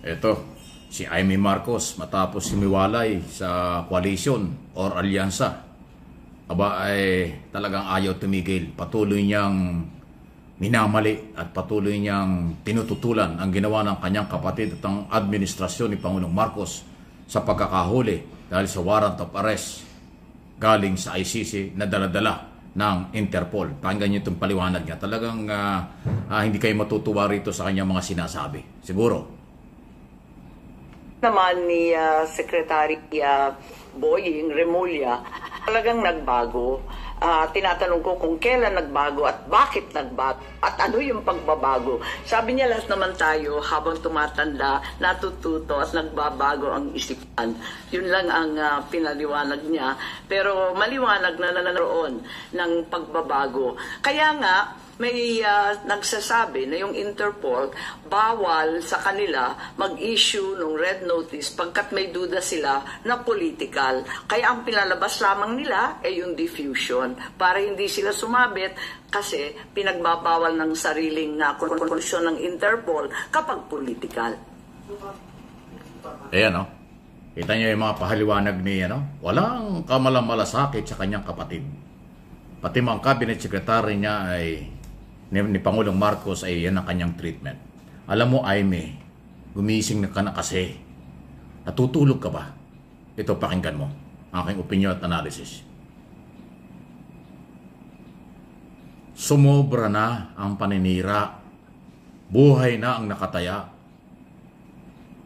Eto, si Amy Marcos matapos humiwalay sa koalisyon or alyansa, aba ay talagang ayaw tumigil. Patuloy niyang minamali at patuloy niyang tinututulan ang ginawa ng kanyang kapatid at ang administrasyon ni Pangulong Marcos sa pagkakahuli dahil sa warrant of arrest galing sa ICC na daladala ng Interpol. Pakinggan niyo itong paliwanag niya. Talagang hindi kayo matutuwa rito sa kanyang mga sinasabi. Siguro. Naman ni Secretary Boying Remulla, talagang nagbago. Tinatanong ko kung kailan nagbago at bakit nagbago at ano yung pagbabago. Sabi niya lahat naman tayo habang tumatanda, natututo at nagbabago ang isipan. Yun lang ang pinaliwanag niya. Pero maliwanag na naroon ng pagbabago. Kaya nga, may nagsasabi na yung Interpol bawal sa kanila mag-issue ng red notice pagkat may duda sila na political. Kaya ang pinalabas lamang nila ay yung diffusion para hindi sila sumabit kasi pinagbabawal ng sariling na konklusyon ng Interpol kapag political. Ayan, no? Kita niyo yung mga pahaliwanag ni, walang kamalamalasakit sa kanyang kapatid. Pati mga cabinet secretary niya ni Pangulong Marcos ay yan ang kanyang treatment. Alam mo, Aimee, gumising na ka na kasi. Natutulog ka ba? Ito, pakinggan mo. Aking opinion at analysis. Sumobra na ang paninira. Buhay na ang nakataya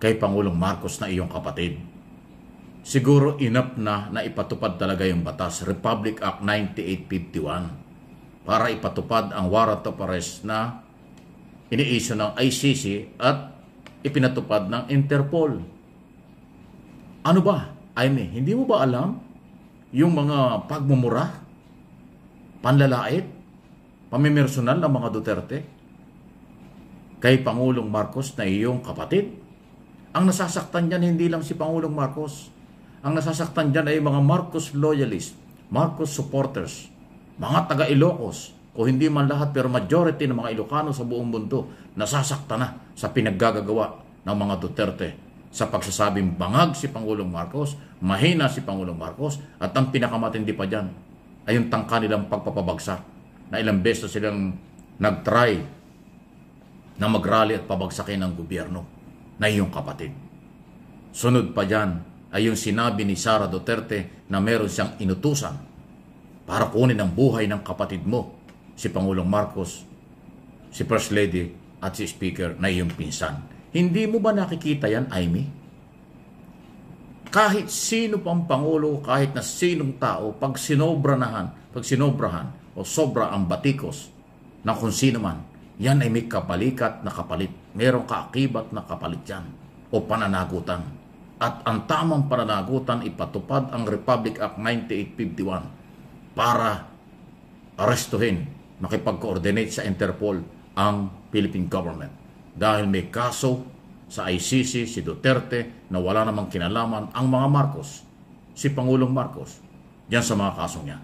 kay Pangulong Marcos na iyong kapatid. Siguro enough na ipatupad talaga yung batas, Republic Act 9851. Para ipatupad ang warrant of arrest na ini-issue ng ICC at ipinatupad ng Interpol. Ano ba, Aimee? Hindi mo ba alam yung mga pagmumura, panlalait, pamimersonal ng mga Duterte kay Pangulong Marcos na iyong kapatid? Ang nasasaktan dyan hindi lang si Pangulong Marcos. Ang nasasaktan dyan ay mga Marcos loyalists, Marcos supporters, mga taga-Ilocos, o hindi man lahat pero majority ng mga Ilocano sa buong mundo nasasaktan na sa pinaggagawa ng mga Duterte sa pagsasabing bangag si Pangulong Marcos, mahina si Pangulong Marcos, at ang pinakamatindi pa dyan ay yung tangka nilang pagpapabagsak na ilang beses silang nag-try na mag-rally at pabagsakin ng gobyerno na iyong kapatid. Sunod pa dyan ay yung sinabi ni Sara Duterte na meron siyang inutusan para kunin ang buhay ng kapatid mo, si Pangulong Marcos, si First Lady at si Speaker na iyong pinsan. Hindi mo ba nakikita yan, Aimee? Kahit sino pang Pangulo, kahit na sinong tao, pag sinobrahan o sobra ang batikos na kung sino man, yan ay may kapalikat na kapalit. Merong kaakibat na kapalit yan o pananagutan. At ang tamang pananagutan ipatupad ang Republic Act 9851 para arestuhin, makipag-coordinate sa Interpol ang Philippine government. Dahil may kaso sa ICC si Duterte na wala namang kinalaman ang mga Marcos, si Pangulong Marcos, diyan sa mga kaso niya.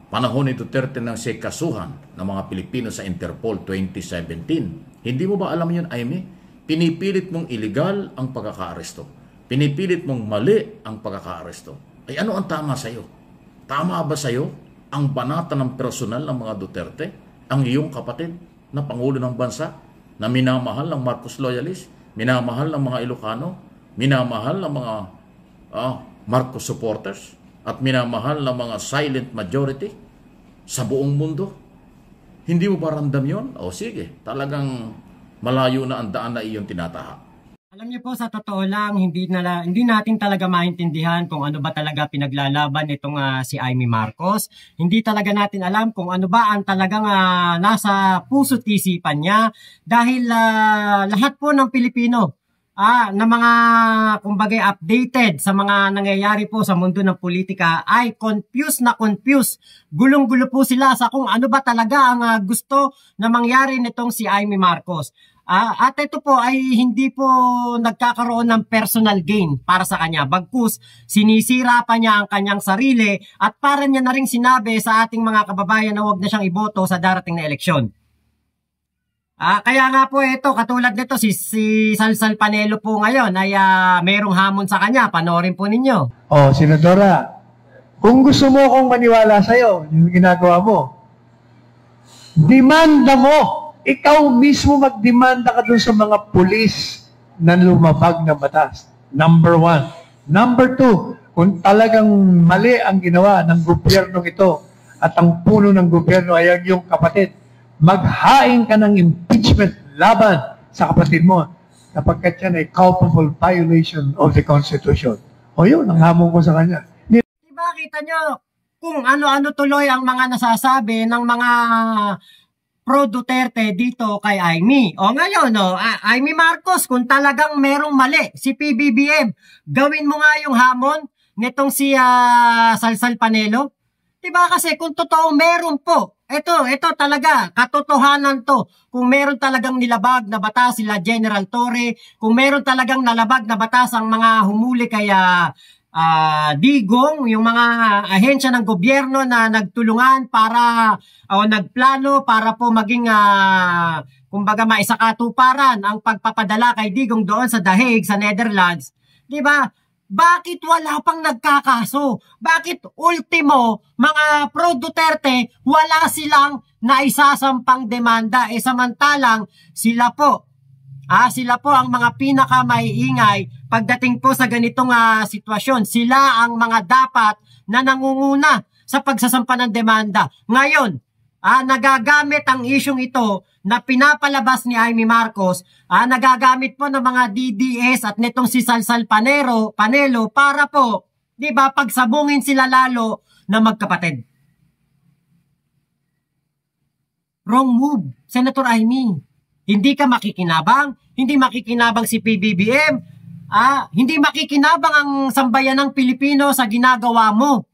Panahon ni Duterte nang siya kasuhan ng mga Pilipino sa Interpol 2017. Hindi mo ba alam yun, Aimee? Pinipilit mong illegal ang pagkakaaresto. Pinipilit mong mali ang pagkakaaresto. Ay ano ang tama sa'yo? Tama ba sa'yo ang banata ng personal ng mga Duterte, ang iyong kapatid na Pangulo ng Bansa, na minamahal ng Marcos loyalists, minamahal ng mga Ilocano, minamahal ng mga Marcos supporters, at minamahal ng mga silent majority sa buong mundo? Hindi mo ba ramdam yun? O sige, talagang malayo na ang daan na iyong tinatahak. Alam niyo po, sa totoo lang, hindi natin talaga maintindihan kung ano ba talaga pinaglalaban itong si Amy Marcos. Hindi talaga natin alam kung ano ba ang talagang nasa puso't isipan niya. Dahil lahat po ng Pilipino na mga kumbaga updated sa mga nangyayari po sa mundo ng politika ay confused na confused. Gulong-gulo po sila sa kung ano ba talaga ang gusto na mangyari nitong si Amy Marcos. At ito po ay hindi po nagkakaroon ng personal gain para sa kanya. Bagkus, sinisira pa niya ang kanyang sarili at para niya na rin sinabi sa ating mga kababayan na huwag na siyang iboto sa darating na eleksyon. Kaya nga po ito, katulad nito, si Salsal Panelo po ngayon ay merong hamon sa kanya. Panoorin po ninyo. Oh, Senadora, kung gusto mo akong maniwala sa'yo, yung ginagawa mo, demanda mo. Ikaw mismo magdemanda ka dun sa mga pulis na lumabag na batas. Number 1. Number 2, kung talagang mali ang ginawa ng gobyernong ito at ang puno ng gobyerno ay ang iyong kapatid, maghain ka ng impeachment laban sa kapatid mo kapag yan ay culpable violation of the Constitution. O yun, ang hamon ko sa kanya. Diba, kita nyo kung ano-ano tuloy ang mga nasasabi ng mga pro Duterte dito kay Amy. O ngayon, Amy Marcos, kung talagang merong mali si PBBM, gawin mo nga yung hamon nitong si Salsal Panelo. Diba kasi kung totoo meron po, ito talaga, katotohanan to. Kung meron talagang nilabag na batas sila General Torre, kung meron talagang nalabag na batas ang mga humuli kaya Digong, yung mga ahensya ng gobyerno na nagtulungan para o nagplano para po maging kumbaga maisakatuparan ang pagpapadala kay Digong doon sa The Hague sa Netherlands. 'Di ba? Bakit wala pang nagkakaso? Bakit ultimo mga pro Duterte wala silang naisasampang demanda samantalang sila po ang mga pinakamaiingay pagdating po sa ganitong sitwasyon. Sila ang mga dapat na nangunguna sa pagsasampa ng demanda. Ngayon, nagagamit ang isyong ito na pinapalabas ni Amy Marcos, nagagamit po ng mga DDS at nitong si Salsal Panelo para po, 'di ba, pagsabungin sila lalo na magkapatid. Wrong move, Senator Amy. Hindi ka makikinabang, hindi makikinabang si PBBM, hindi makikinabang ang sambayanang Pilipino sa ginagawa mo.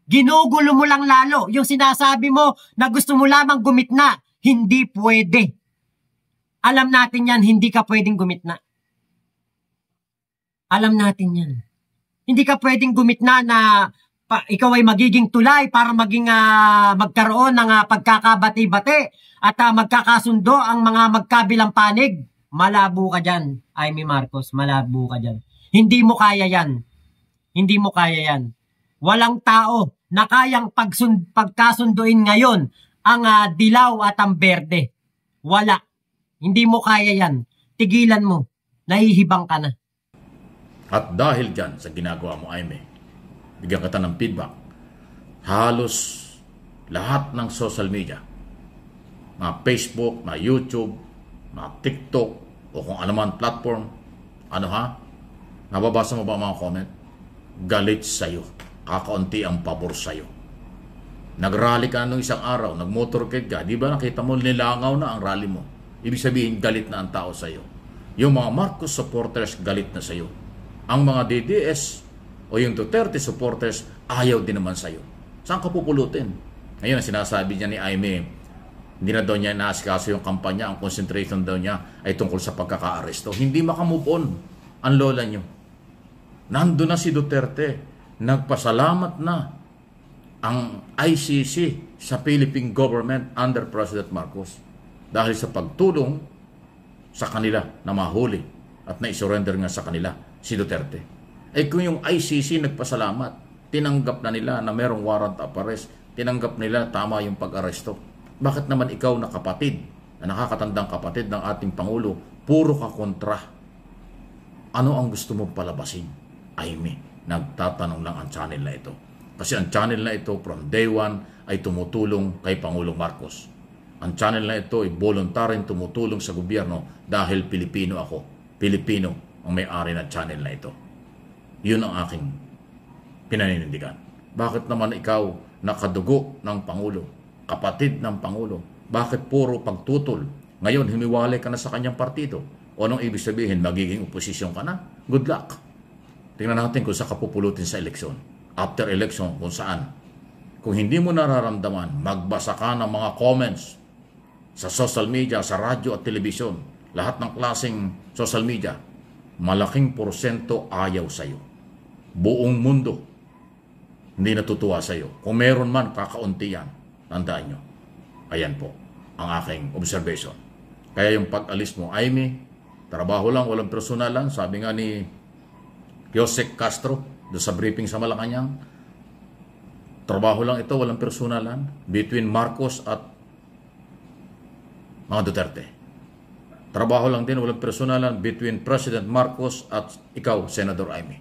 Ginugulo mo lang lalo. Yung sinasabi mo na gusto mo lamang gumitna, hindi pwede. Alam natin yan, hindi ka pwedeng gumitna. Alam natin yan. Hindi ka pwedeng gumitna na ikaw ay magiging tulay para maging magkaroon ng pagkakabati-bati at magkakasundo ang mga magkabilang panig. Malabo ka dyan, Amy Marcos. Malabo ka dyan. Hindi mo kaya yan. Hindi mo kaya yan. Walang tao na kayang pagkasunduin ngayon ang dilaw at ang berde. Wala. Hindi mo kaya yan. Tigilan mo. Nahihibang ka na. At dahil dyan sa ginagawa mo, Amy, bigyan kita ng feedback. Halos lahat ng social media, mga Facebook, mga YouTube, mga TikTok, o kung ano man platform, nababasa mo ba mga comment? Galit sa'yo. Kakaunti ang pabor sa'yo. Nagrally ka nung isang araw, nagmotorcade ka, di ba nakita mo, nilangaw na ang rally mo. Ibig sabihin, galit na ang tao sa'yo. Yung mga Marcos supporters, galit na sa'yo. Ang mga DDS o yung Duterte supporters, ayaw din naman sa'yo. Saan ka pupulutin? Ngayon, sinasabi niya ni Amy, hindi na daw niya inaasikaso yung kampanya, ang concentration daw niya ay tungkol sa pagkaka-aresto. Hindi makamove on ang lola niyo. Nandun na si Duterte, nagpasalamat na ang ICC sa Philippine government under President Marcos dahil sa pagtulong sa kanila na mahuli at na-surrender nga sa kanila si Duterte. Kung yung ICC nagpasalamat, tinanggap na nila na merong warrant of arrest, tinanggap nila tama yung pag-aresto. Bakit naman ikaw na kapatid, na nakakatandang kapatid ng ating Pangulo, puro ka kontra? Ano ang gusto mong palabasin? Amy, nagtatanong lang ang channel na ito. Kasi ang channel na ito from day one ay tumutulong kay Pangulong Marcos. Ang channel na ito ay voluntaryong tumutulong sa gobyerno dahil Pilipino ako. Pilipino ang may-ari ng channel na ito. Yun ang aking pinaninindigan. Bakit naman ikaw nakadugo ng Pangulo, kapatid ng Pangulo? Bakit puro pagtutol? Ngayon, humiwalay ka na sa kanyang partido. O anong ibig sabihin? Magiging oposisyon ka na? Good luck. Tingnan natin kung saan ka pupulutin sa eleksyon. After election, kung saan. Kung hindi mo nararamdaman, magbasa ka ng mga comments sa social media, sa radyo at telebisyon, lahat ng klaseng social media, malaking porsyento ayaw sa'yo. Buong mundo hindi natutuwa sa'yo. Kung meron man, kakaunti yan. Tandaan nyo. Ayan po ang aking observation. Kaya yung pag-alis mo, Amy, trabaho lang, walang personalan. Sabi nga ni Jose Castro do sa briefing sa Malacanang, trabaho lang ito, walang personalan between Marcos at mga Duterte. Trabaho lang din, walang personalan between President Marcos at ikaw, Senator Amy.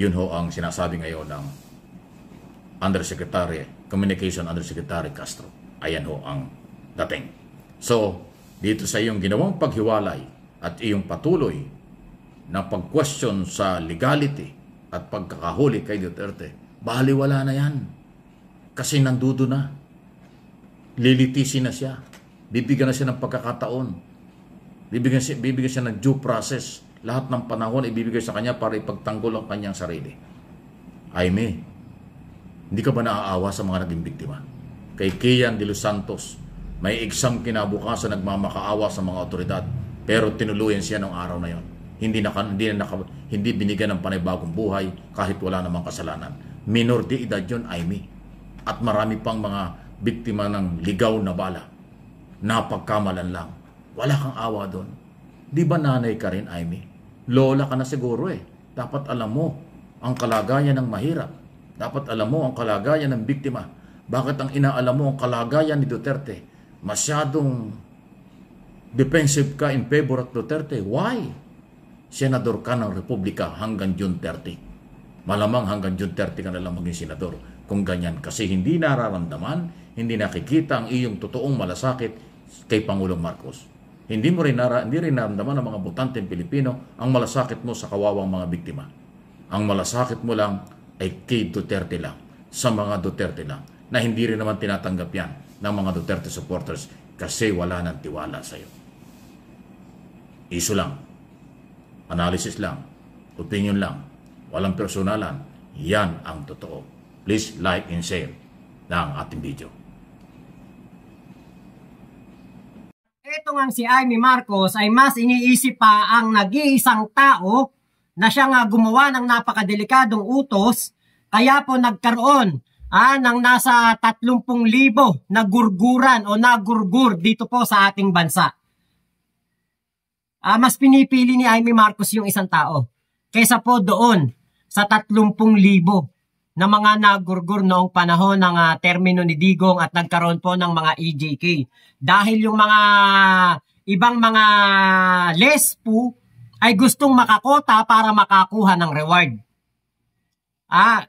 Yun ho ang sinasabi ngayon ng Undersecretary, Communication Undersecretary Castro. Ayan ho ang dating. So, dito sa iyong ginawang paghiwalay at iyong patuloy na pag-question sa legality at pagkakahuli kay Duterte, baliwala na yan. Kasi nandudo na. Lilitisin na siya. Bibigyan na siya ng pagkakataon. Bibigyan siya ng due process. Lahat ng panahon ibibigay sa kanya para ipagtanggol ang kanyang sarili. Jaime, hindi ka ba naaawa sa mga naging biktima? Kay Kian de los Santos, may exam kinabukasan, nagmamakaawa sa mga otoridad, pero tinuluyan siya ng araw na yon. Hindi binigyan ng panibagong buhay kahit wala namang kasalanan. Minor de edad yun, Jaime. At marami pang mga biktima ng ligaw na bala. Napagkamalan lang. Wala kang awa doon. Di ba nanay ka rin, Jaime? Lola ka na siguro eh. Dapat alam mo ang kalagayan ng mahirap. Dapat alam mo ang kalagayan ng biktima. Bakit ang inaalam mo ang kalagayan ni Duterte? Masyadong defensive ka in favor of Duterte. Why? Senador ka ng Republika hanggang June 30. Malamang hanggang June 30 ka na lang maging senador. Kung ganyan, kasi hindi nararamdaman, hindi nakikita ang iyong totoong malasakit kay Pangulong Marcos. Hindi rin naramdaman ng mga botanteng Pilipino ang malasakit mo sa kawawang mga biktima. Ang malasakit mo lang ay kay Duterte lang, sa mga Duterte lang, na hindi rin naman tinatanggap yan ng mga Duterte supporters kasi wala nang tiwala sa iyo. Iso lang, analysis lang, opinion lang, walang personalan, yan ang totoo. Please like and share ng ating video. Ito nga si Jaime Marcos ay mas iniisip pa ang nag-iisang tao na siya nga gumawa ng napakadelikadong utos, kaya po nagkaroon ng nasa 30,000 na gurguran o nagurgur dito po sa ating bansa. Mas pinipili ni Jaime Marcos yung isang tao kaysa po doon sa 30,000 na mga nagurgur noong panahon ng termino ni Digong at nagkaroon po ng mga EJK. Dahil yung mga ibang mga lespo ay gustong makakota para makakuha ng reward.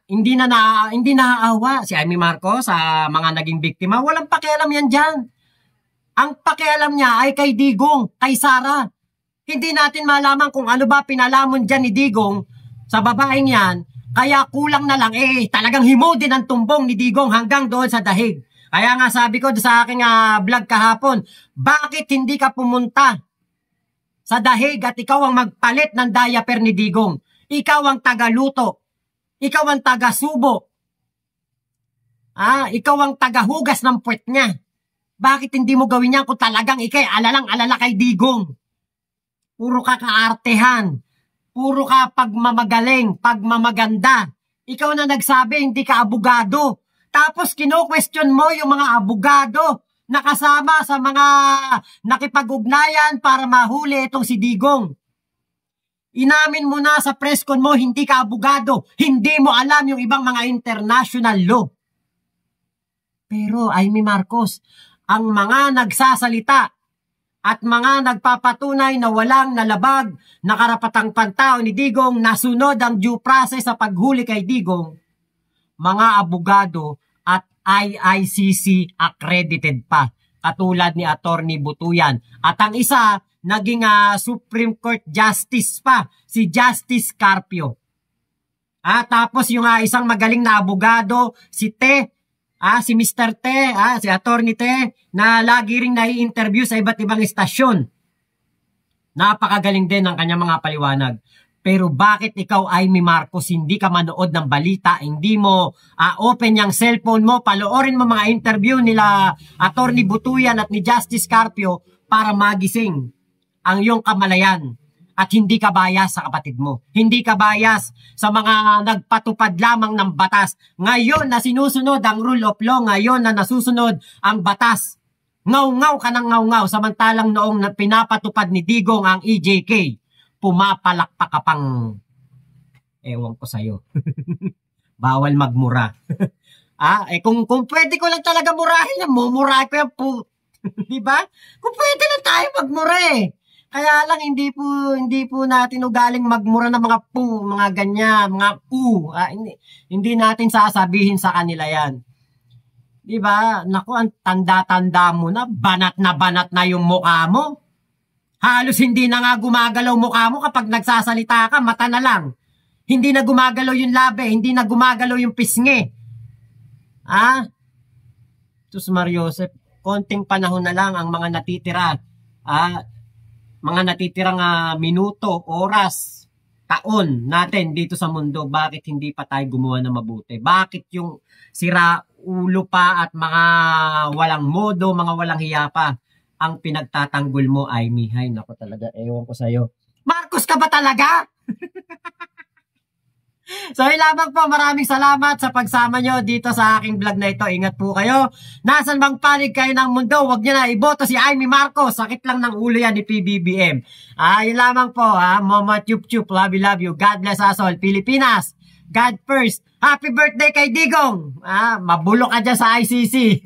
Hindi naaawa si Jaime Marcos sa mga naging biktima. Walang pakialam yan dyan. Ang pakialam niya ay kay Digong, kay Sara. Hindi natin malaman kung ano ba pinalamon dyan ni Digong sa babaeng yan. Kaya kulang na lang, talagang himo din ang tumbong ni Digong hanggang doon sa dahig. Kaya nga sabi ko sa aking vlog kahapon, bakit hindi ka pumunta sa dahig at ikaw ang magpalit ng diaper ni Digong? Ikaw ang tagaluto. Ikaw ang taga-subo. Ikaw ang tagahugas ng puwet niya. Bakit hindi mo gawin yan kung talagang ikay alalang-alala kay Digong? Puro ka kaartehan. Puro ka pagmamagaling, pagmamaganda. Ikaw na nagsabi, hindi ka abogado. Tapos kino-question mo yung mga abogado na kasama sa mga nakipag-ugnayan para mahuli itong si Digong. Inamin mo na sa press con mo, hindi ka abogado. Hindi mo alam yung ibang mga international law. Pero Jaime Marcos, ang mga nagsasalita at mga nagpapatunay na walang nalabag na karapatang pantao ni Digong, nasunod ang due process sa paghuli kay Digong, mga abogado at IICC accredited pa, katulad ni Attorney Butuyan. At ang isa, naging Supreme Court Justice pa, si Justice Carpio. Tapos yung isang magaling na abogado, si si Mr. si Attorney na lagi ring nai-interview sa iba't ibang istasyon. Napakagaling din ng kanyang mga paliwanag. Pero bakit ikaw, Jaime Marcos, hindi ka manood ng balita, hindi mo open yung cellphone mo, paloorin mo mga interview nila Attorney Butuyan at ni Justice Carpio para magising ang iyong kamalayan. At hindi ka bias sa kapatid mo. Hindi ka bias sa mga nagpatupad lamang ng batas. Ngayon na sinusunod ang rule of law, ngayon na nasusunod ang batas Ngaw-ngaw ka ng ngaw-ngaw, samantalang noong pinapatupad ni Digong ang EJK, pumapalakpak ka pang, ewan ko sa'yo. Bawal magmura. Kung pwede ko lang talaga murahin, mumurahin ko yan po. Diba? Kung pwede lang tayo magmura eh. Kaya lang hindi po natin ugaling magmura ng mga mga ganyan, mga hindi natin sasabihin sa kanila yan. Diba? Naku, ang tanda-tanda mo na banat na yung mukha mo. Halos hindi na nga gumagalaw mukha mo kapag nagsasalita ka, mata na lang. Hindi na gumagalaw yung labi, hindi na gumagalaw yung pisngi. Sus Mariosep, konting panahon na lang ang mga natitira. Mga natitirang minuto, oras, taon natin dito sa mundo. Bakit hindi pa tayo gumawa ng mabuti? Bakit yung sira ulo pa at mga walang modo, mga walang hiya pa ang pinagtatanggol mo, Aimee? Hay, naku talaga, ewan ko sa'yo. Marcos ka ba talaga? So yun lamang po, maraming salamat sa pagsama nyo dito sa aking vlog na ito. Ingat po kayo. Nasaan bang panig kayo ng mundo, huwag nyo na iboto si Aimee Marcos. Sakit lang ng ulo yan ni PBBM. Yun lamang po, Mama Chup Chup, love you. God bless us all. Pilipinas, God first. Happy birthday kay Digong. Mabulok ka dyan sa ICC.